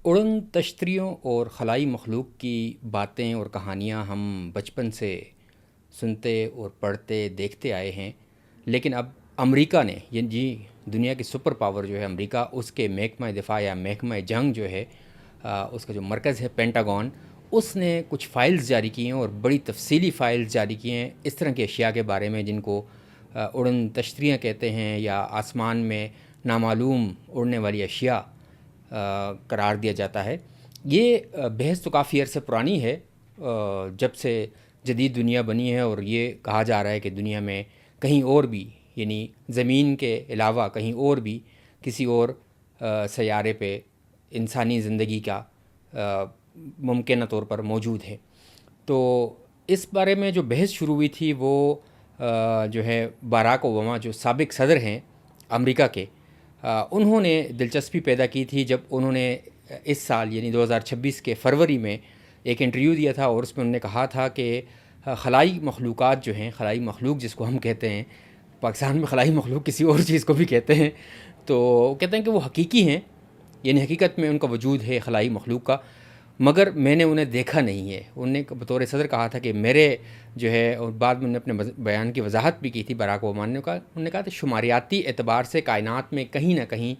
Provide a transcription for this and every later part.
اڑن تشتریوں اور خلائی مخلوق کی باتیں اور کہانیاں ہم بچپن سے سنتے اور پڑھتے دیکھتے آئے ہیں، لیکن اب امریکہ نے دنیا کی سپر پاور جو ہے امریکہ، اس کے محکمہ دفاع یا محکمہ جنگ جو ہے، اس کا جو مرکز ہے پینٹاگون، اس نے کچھ فائلز جاری کی ہیں اور بڑی تفصیلی فائلز جاری کی ہیں اس طرح کی اشیاء کے بارے میں جن کو اڑن تشتریاں کہتے ہیں یا آسمان میں نامعلوم اڑنے والی اشیاء قرار دیا جاتا ہے۔ یہ بحث تو کافی عرصے پرانی ہے، جب سے جدید دنیا بنی ہے، اور یہ کہا جا رہا ہے کہ دنیا میں کہیں اور بھی، یعنی زمین کے علاوہ کہیں اور بھی کسی اور سیارے پہ انسانی زندگی کا ممکنہ طور پر موجود ہے۔ تو اس بارے میں جو بحث شروع ہوئی تھی وہ جو ہے باراک اوباما جو سابق صدر ہیں امریکہ کے، انہوں نے دلچسپی پیدا کی تھی جب انہوں نے اس سال یعنی 2026 کے فروری میں ایک انٹرویو دیا تھا، اور اس میں انہوں نے کہا تھا کہ خلائی مخلوقات جو ہیں، خلائی مخلوق جس کو ہم کہتے ہیں، پاکستان میں خلائی مخلوق کسی اور چیز کو بھی کہتے ہیں، تو کہتے ہیں کہ وہ حقیقی ہیں، یعنی حقیقت میں ان کا وجود ہے خلائی مخلوق کا، مگر میں نے انہیں دیکھا نہیں ہے۔ انہوں نے بطور صدر کہا تھا کہ میرے جو ہے، اور بعد میں انہوں نے اپنے بیان کی وضاحت بھی کی تھی باراک اوباما نے، انہوں نے کہا کہ شماریاتی اعتبار سے کائنات میں کہیں نہ کہیں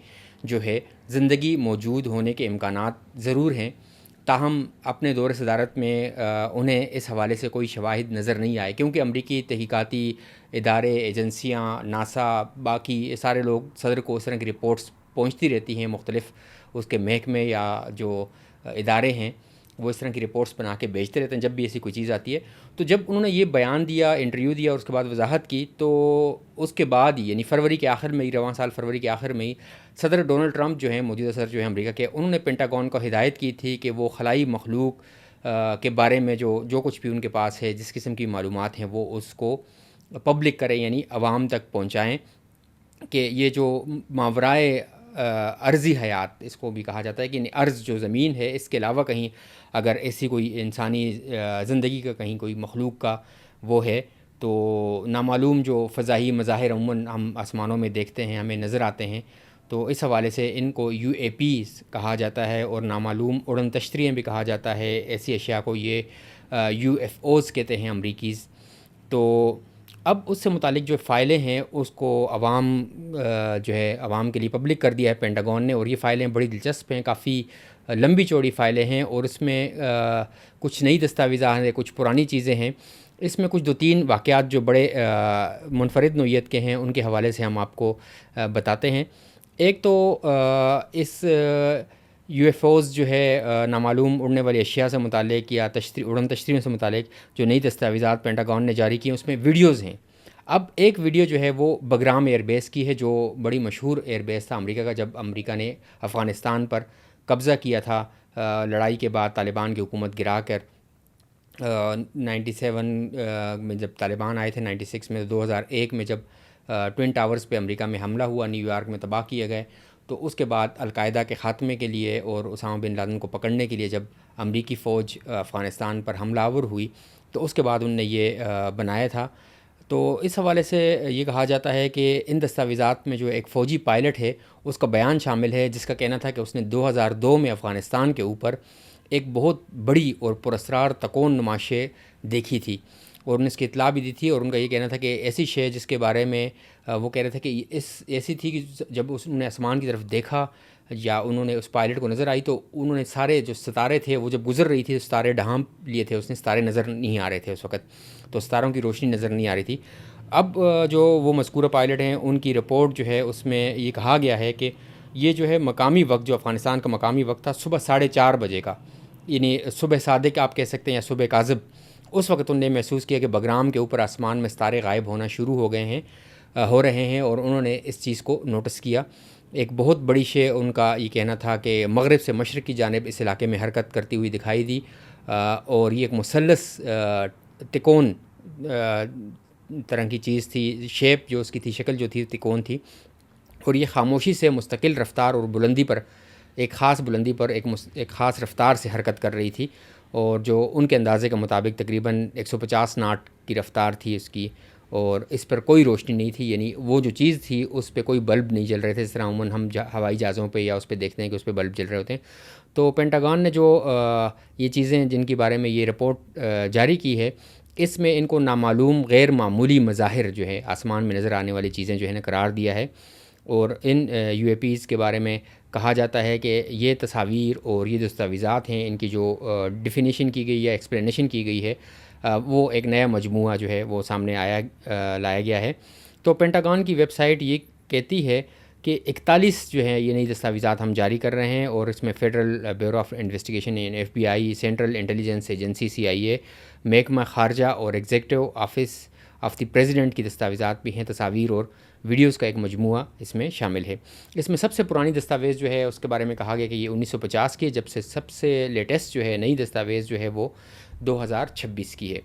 جو ہے زندگی موجود ہونے کے امکانات ضرور ہیں، تاہم اپنے دور صدارت میں انہیں اس حوالے سے کوئی شواہد نظر نہیں آئے، کیونکہ امریکی تحقیقاتی ادارے، ایجنسیاں، ناسا، باقی یہ سارے لوگ صدر کو اس طرح کی رپورٹس پہنچتی رہتی ہیں، مختلف اس کے محکمے یا جو ادارے ہیں وہ اس طرح کی رپورٹس بنا کے بیچتے رہتے ہیں جب بھی ایسی کوئی چیز آتی ہے۔ تو جب انہوں نے یہ بیان دیا، انٹرویو دیا، اور اس کے بعد وضاحت کی، تو اس کے بعد ہی یعنی فروری کے آخر میں ہی، رواں سال فروری کے آخر میں ہی، صدر ڈونلڈ ٹرمپ جو ہیں، موجودہ صدر جو ہیں امریکہ کے، انہوں نے پینٹاگون کو ہدایت کی تھی کہ وہ خلائی مخلوق کے بارے میں جو کچھ بھی ان کے پاس ہے، جس قسم کی معلومات ہیں، وہ اس کو پبلک کریں، یعنی عوام تک پہنچائیں، کہ یہ جو ماورائے ارضی حیات اس کو بھی کہا جاتا ہے، کہ ارض جو زمین ہے، اس کے علاوہ کہیں اگر ایسی کوئی انسانی زندگی کا کہیں کوئی مخلوق کا وہ ہے، تو نامعلوم جو فضائی مظاہر عموماً ہم آسمانوں میں دیکھتے ہیں، ہمیں نظر آتے ہیں، تو اس حوالے سے ان کو یو اے پیز کہا جاتا ہے، اور نامعلوم اڑن تشتریاں بھی کہا جاتا ہے۔ ایسی اشیاء کو یہ یو ایف اوز کہتے ہیں امریکیز۔ تو اب اس سے متعلق جو فائلیں ہیں اس کو عوام جو ہے عوام کے لیے پبلک کر دیا ہے پینٹاگون نے، اور یہ فائلیں بڑی دلچسپ ہیں، کافی لمبی چوڑی فائلیں ہیں، اور اس میں کچھ نئی دستاویزات ہیں، کچھ پرانی چیزیں ہیں۔ اس میں کچھ 2-3 واقعات جو بڑے منفرد نوعیت کے ہیں ان کے حوالے سے ہم آپ کو بتاتے ہیں۔ ایک تو اس یو ایف اوز جو ہے نامعلوم اڑنے والی اشیاء سے متعلق یا اڑن تشتریوں سے متعلق جو نئی دستاویزات پینٹاگون نے جاری کی ہیں، اس میں ویڈیوز ہیں۔ اب ایک ویڈیو جو ہے وہ بگرام ایئر بیس کی ہے، جو بڑی مشہور ایئر بیس تھا امریکہ کا، جب امریکہ نے افغانستان پر قبضہ کیا تھا لڑائی کے بعد، طالبان کی حکومت گرا کر 97 میں جب طالبان آئے تھے، 96 میں، 2001 میں جب ٹوئن ٹاورز پہ امریکہ میں حملہ ہوا، نیو یارک میں تباہ کیے گئے، تو اس کے بعد القاعدہ کے خاتمے کے لیے اور اسامہ بن لادن کو پکڑنے کے لیے جب امریکی فوج افغانستان پر حملہ آور ہوئی، تو اس کے بعد انہوں نے یہ بنایا تھا۔ تو اس حوالے سے یہ کہا جاتا ہے کہ ان دستاویزات میں جو ایک فوجی پائلٹ ہے اس کا بیان شامل ہے، جس کا کہنا تھا کہ اس نے 2002 میں افغانستان کے اوپر ایک بہت بڑی اور پراسرار تکون نمائشیں دیکھی تھی، اور انہوں نے اس کی اطلاع بھی دی تھی، اور ان کا یہ کہنا تھا کہ ایسی شے جس کے بارے میں وہ کہہ رہے تھے کہ ایسی تھی کہ جب انہوں نے آسمان کی طرف دیکھا یا انہوں نے اس پائلٹ کو نظر آئی، تو انہوں نے سارے جو ستارے تھے وہ جب گزر رہی تھی، ستارے ڈھانپ لیے تھے، اس نے ستارے نظر نہیں آ رہے تھے اس وقت، تو ستاروں کی روشنی نظر نہیں آ رہی تھی۔ اب جو وہ مذکورہ پائلٹ ہیں ان کی رپورٹ جو ہے اس میں یہ کہا گیا ہے کہ یہ جو ہے مقامی وقت، جو افغانستان کا مقامی وقت تھا، صبح 4:30 بجے کا، یعنی صبح صادق آپ کہہ سکتے ہیں یا صبح کاذب، اس وقت انہوں نے محسوس کیا کہ بگرام کے اوپر آسمان میں ستارے غائب ہونا شروع ہو رہے ہیں، اور انہوں نے اس چیز کو نوٹس کیا۔ ایک بہت بڑی شے ان کا یہ کہنا تھا کہ مغرب سے مشرق کی جانب اس علاقے میں حرکت کرتی ہوئی دکھائی دی، اور یہ ایک مثلث تکون طرح کی چیز تھی، شیپ جو اس کی تھی، شکل جو تھی تکون تھی، اور یہ خاموشی سے مستقل رفتار اور بلندی پر، ایک خاص بلندی پر ایک خاص رفتار سے حرکت کر رہی تھی، اور جو ان کے اندازے کے مطابق تقریباً 150 ناٹ کی رفتار تھی اس کی، اور اس پر کوئی روشنی نہیں تھی، یعنی وہ جو چیز تھی اس پہ کوئی بلب نہیں جل رہے تھے، جس طرح عموماً ہم ہوائی جہازوں پہ یا اس پہ دیکھتے ہیں کہ اس پہ بلب جل رہے ہوتے ہیں۔ تو پینٹاگون نے جو یہ چیزیں جن کے بارے میں یہ رپورٹ جاری کی ہے، اس میں ان کو نامعلوم غیر معمولی مظاہر جو ہے آسمان میں نظر آنے والی چیزیں جو ہے نا قرار دیا ہے، اور ان یو اے پیز کے بارے میں کہا جاتا ہے کہ یہ تصاویر اور یہ دستاویزات ہیں، ان کی جو ڈیفینیشن کی گئی یا ایکسپلینیشن کی گئی ہے، وہ ایک نیا مجموعہ جو ہے وہ سامنے لایا گیا ہے۔ تو پینٹاگون کی ویب سائٹ یہ کہتی ہے کہ 41 جو ہے یہ نئی دستاویزات ہم جاری کر رہے ہیں، اور اس میں فیڈرل بیورو آف انویسٹیگیشن یعنی FBI، central intelligence agency CIA، محکمہ خارجہ اور executive office of the president کی دستاویزات بھی ہیں، تصاویر اور ویڈیوز کا ایک مجموعہ اس میں شامل ہے۔ اس میں سب سے پرانی دستاویز جو ہے اس کے بارے میں کہا گیا کہ یہ 1950 کی ہے، جب سے سب سے لیٹسٹ جو ہے نئی دستاویز جو ہے وہ 2026 کی ہے۔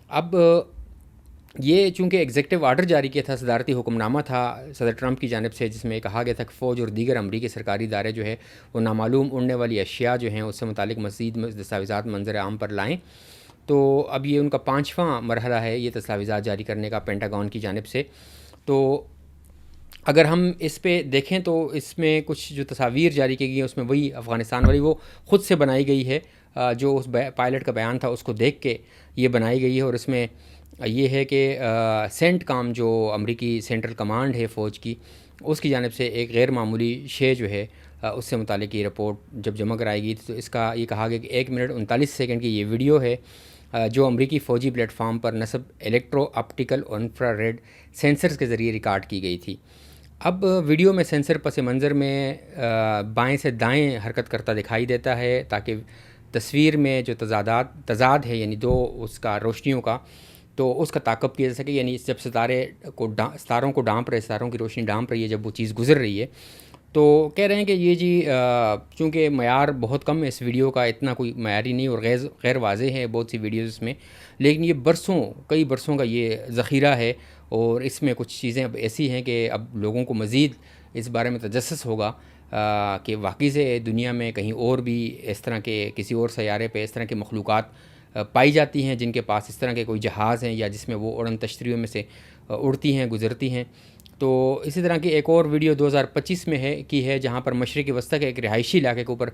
اب یہ چونکہ ایگزیکٹو آرڈر جاری کیا تھا، صدارتی حکم نامہ تھا صدر ٹرمپ کی جانب سے، جس میں کہا گیا تھا کہ فوج اور دیگر امریکی سرکاری ادارے جو ہے وہ نامعلوم اڑنے والی اشیاء جو ہیں اس سے متعلق مزید دستاویزات منظر عام پر لائیں۔ تو اب یہ ان کا 5واں مرحلہ ہے یہ دستاویزات جاری کرنے کا پینٹاگون کی جانب سے۔ تو اگر ہم اس پہ دیکھیں تو اس میں کچھ جو تصاویر جاری کی گئی ہیں اس میں وہی افغانستان والی وہ خود سے بنائی گئی ہے، جو اس پائلٹ کا بیان تھا اس کو دیکھ کے یہ بنائی گئی ہے، اور اس میں یہ ہے کہ سینٹ کام جو امریکی سینٹرل کمانڈ ہے فوج کی، اس کی جانب سے ایک غیر معمولی شے جو ہے اس سے متعلق یہ رپورٹ جب جمع کرائی گئی تو اس کا یہ کہا گیا کہ 1 منٹ 39 سیکنڈ کی یہ ویڈیو ہے جو امریکی فوجی پلیٹ فارم پر نصب الیکٹرو آپٹیکل اور انفرا ریڈ سینسرز کے ذریعے ریکارڈ کی گئی تھی۔ اب ویڈیو میں سینسر پس منظر میں بائیں سے دائیں حرکت کرتا دکھائی دیتا ہے تاکہ تصویر میں جو تضاد ہے، یعنی دو اس کا روشنیوں کا، تو اس کا تعاقب کیا جا سکے، یعنی جب ستاروں کو ڈانپ رہے، ستاروں کی روشنی ڈانپ رہی ہے، جب وہ چیز گزر رہی ہے، تو کہہ رہے ہیں کہ یہ جی چونکہ معیار بہت کم ہے اس ویڈیو کا، اتنا کوئی معیاری نہیں اور غیر واضح ہے بہت سی ویڈیوز میں، لیکن یہ کئی برسوں کا یہ ذخیرہ ہے، اور اس میں کچھ چیزیں اب ایسی ہیں کہ اب لوگوں کو مزید اس بارے میں تجسس ہوگا کہ واقعی سے دنیا میں کہیں اور بھی اس طرح کے کسی اور سیارے پہ اس طرح کے مخلوقات پائی جاتی ہیں جن کے پاس اس طرح کے کوئی جہاز ہیں یا جس میں وہ اڑن تشتریوں میں سے اڑتی ہیں گزرتی ہیں۔ تو اسی طرح کی ایک اور ویڈیو 2025 میں ہے جہاں پر مشرقی وسطی کے ایک رہائشی علاقے کے اوپر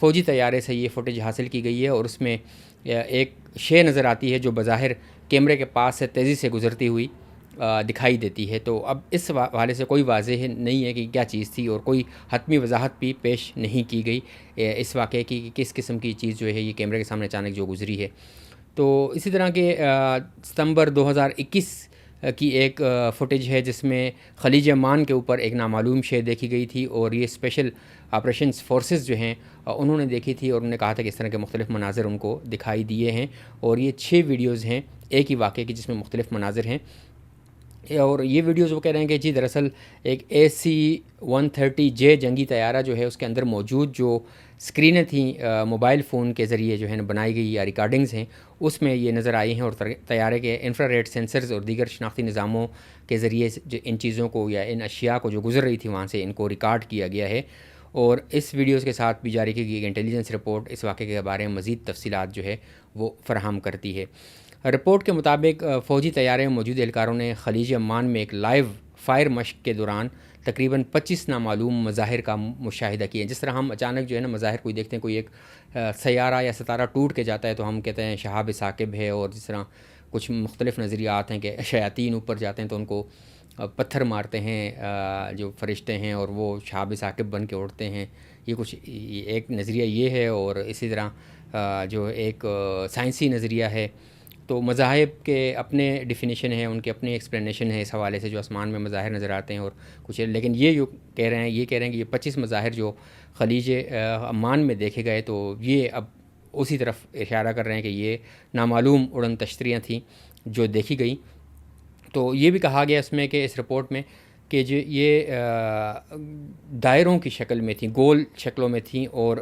فوجی طیارے سے یہ فوٹیج حاصل کی گئی ہے، اور اس میں ایک شے نظر آتی ہے جو بظاہر کیمرے کے پاس سے تیزی سے گزرتی ہوئی دکھائی دیتی ہے۔ تو اب اس حوالے سے کوئی واضح نہیں ہے کہ کیا چیز تھی، اور کوئی حتمی وضاحت بھی پیش نہیں کی گئی اس واقعے کی کہ کس قسم کی چیز جو ہے یہ کیمرے کے سامنے اچانک جو گزری ہے۔ تو اسی طرح کے ستمبر 2021 کی ایک فوٹیج ہے جس میں خلیج عمان کے اوپر ایک نامعلوم شے دیکھی گئی تھی، اور یہ اسپیشل آپریشنز فورسز جو ہیں انہوں نے دیکھی تھی، اور انہوں نے کہا تھا کہ اس طرح کے مختلف مناظر ان کو دکھائی دیے ہیں، اور یہ 6 ویڈیوز ہیں ایک ہی واقعے کی جس میں مختلف مناظر ہیں۔ اور یہ ویڈیوز وہ کہہ رہے ہیں کہ جی دراصل ایک AC-130J جنگی طیارہ جو ہے اس کے اندر موجود جو اسکرینیں تھیں موبائل فون کے ذریعے جو ہے نا بنائی گئی یا ریکارڈنگز ہیں اس میں یہ نظر آئی ہیں، اور طیارے کے انفرا ریڈ سینسرز اور دیگر شناختی نظاموں کے ذریعے جو ان چیزوں کو یا ان اشیاء کو جو گزر رہی تھی وہاں سے ان کو ریکارڈ کیا گیا ہے۔ اور اس ویڈیوز کے ساتھ بھی جاری کی گئی ایک انٹیلیجنس رپورٹ اس واقعے کے بارے میں مزید تفصیلات جو ہے وہ فراہم کرتی ہے۔ رپورٹ کے مطابق فوجی طیارے میں موجود اہلکاروں نے خلیج عمان میں ایک لائیو فائر مشق کے دوران تقریباً 25 نامعلوم مظاہر کا مشاہدہ کیا ہے۔ جس طرح ہم اچانک جو ہے نا مظاہر کوئی دیکھتے ہیں، کوئی ایک سیارہ یا ستارہ ٹوٹ کے جاتا ہے تو ہم کہتے ہیں شہاب ثاقب ہے، اور جس طرح کچھ مختلف نظریات ہیں کہ شیاطین اوپر جاتے ہیں تو ان کو پتھر مارتے ہیں جو فرشتے ہیں اور وہ شہاب ثاقب بن کے اڑتے ہیں، یہ کچھ ایک نظریہ یہ ہے۔ اور اسی طرح جو ایک سائنسی نظریہ ہے، تو مذاہب کے اپنے ڈیفینیشن ہیں، ان کے اپنے ایکسپلینیشن ہے اس حوالے سے جو آسمان میں مظاہر نظر آتے ہیں اور کچھ، لیکن یہ جو کہہ رہے ہیں کہ یہ 25 مظاہر جو خلیج عمان میں دیکھے گئے تو یہ اب اسی طرف اشارہ کر رہے ہیں کہ یہ نامعلوم اڑن تشتریاں تھیں جو دیکھی گئیں۔ تو یہ بھی کہا گیا اس میں کہ اس رپورٹ میں کہ جو یہ دائروں کی شکل میں تھیں، گول شکلوں میں تھیں، اور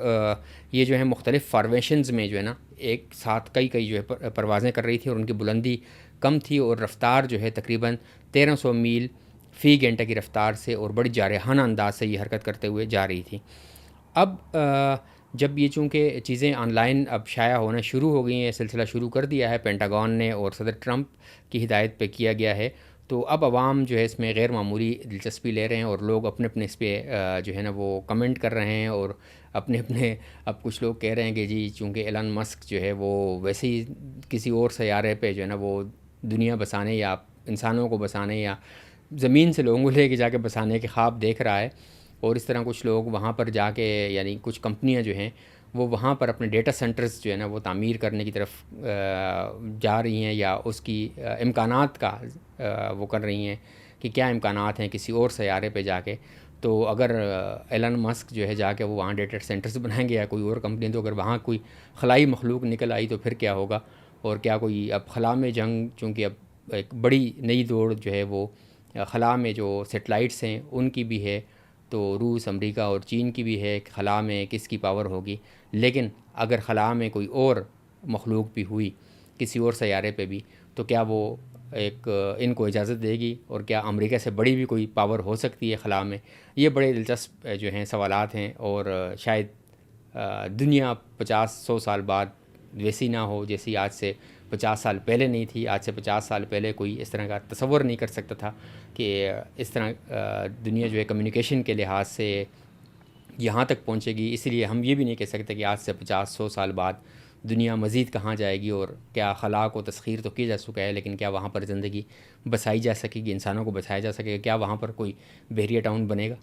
یہ جو ہے مختلف فارمیشنز میں جو ہے نا ایک ساتھ کئی جو ہے پروازیں کر رہی تھی، اور ان کی بلندی کم تھی، اور رفتار جو ہے تقریباً 1300 میل فی گھنٹہ کی رفتار سے اور بڑی جارحانہ انداز سے یہ حرکت کرتے ہوئے جا رہی تھی۔ اب جب یہ چونکہ چیزیں آن لائن اب شائع ہونا شروع ہو گئی ہیں، سلسلہ شروع کر دیا ہے پینٹاگون نے اور صدر ٹرمپ کی ہدایت پہ کیا گیا ہے، تو اب عوام جو ہے اس میں غیر معمولی دلچسپی لے رہے ہیں، اور لوگ اپنے اپنے اس پہ جو ہے نا وہ کمنٹ کر رہے ہیں، اور اپنے اپنے اب کچھ لوگ کہہ رہے ہیں کہ جی چونکہ ایلن مسک جو ہے وہ ویسے ہی کسی اور سیارے پہ جو ہے نا وہ دنیا بسانے یا انسانوں کو بسانے یا زمین سے لوگوں کو لے کے جا کے بسانے کے خواب دیکھ رہا ہے، اور اس طرح کچھ لوگ وہاں پر جا کے یعنی کچھ کمپنیاں جو ہیں وہ وہاں پر اپنے ڈیٹا سینٹرز جو ہے نا وہ تعمیر کرنے کی طرف جا رہی ہیں، یا اس کی امکانات کا وہ کر رہی ہیں کہ کیا امکانات ہیں کسی اور سیارے پہ جا کے. تو اگر ایلن مسک جو ہے جا کے وہ وہاں ڈیٹا سینٹرز بنائیں گے یا کوئی اور کمپنی، تو اگر وہاں کوئی خلائی مخلوق نکل آئی تو پھر کیا ہوگا؟ اور کیا کوئی اب خلا میں جنگ، چونکہ اب ایک بڑی نئی دوڑ جو ہے وہ خلا میں جو سیٹلائٹس ہیں ان کی بھی ہے، تو روس، امریکہ اور چین کی بھی ہے کہ خلا میں کس کی پاور ہوگی. لیکن اگر خلا میں کوئی اور مخلوق بھی ہوئی کسی اور سیارے پہ بھی، تو کیا وہ ایک ان کو اجازت دے گی؟ اور کیا امریکہ سے بڑی بھی کوئی پاور ہو سکتی ہے خلا میں؟ یہ بڑے دلچسپ جو ہیں سوالات ہیں، اور شاید دنیا 50-100 سال بعد ویسی نہ ہو جیسی آج سے 50 سال پہلے نہیں تھی. آج سے 50 سال پہلے کوئی اس طرح کا تصور نہیں کر سکتا تھا کہ اس طرح دنیا جو ہے کمیونیکیشن کے لحاظ سے یہاں تک پہنچے گی. اس لیے ہم یہ بھی نہیں کہہ سکتے کہ آج سے 50-100 سال بعد دنیا مزید کہاں جائے گی، اور کیا خلا کو تسخیر تو کیا جا چکا ہے، لیکن کیا وہاں پر زندگی بسائی جا سکے گی، انسانوں کو بسایا جا سکے گا، کیا وہاں پر کوئی بحریہ ٹاؤن بنے گا؟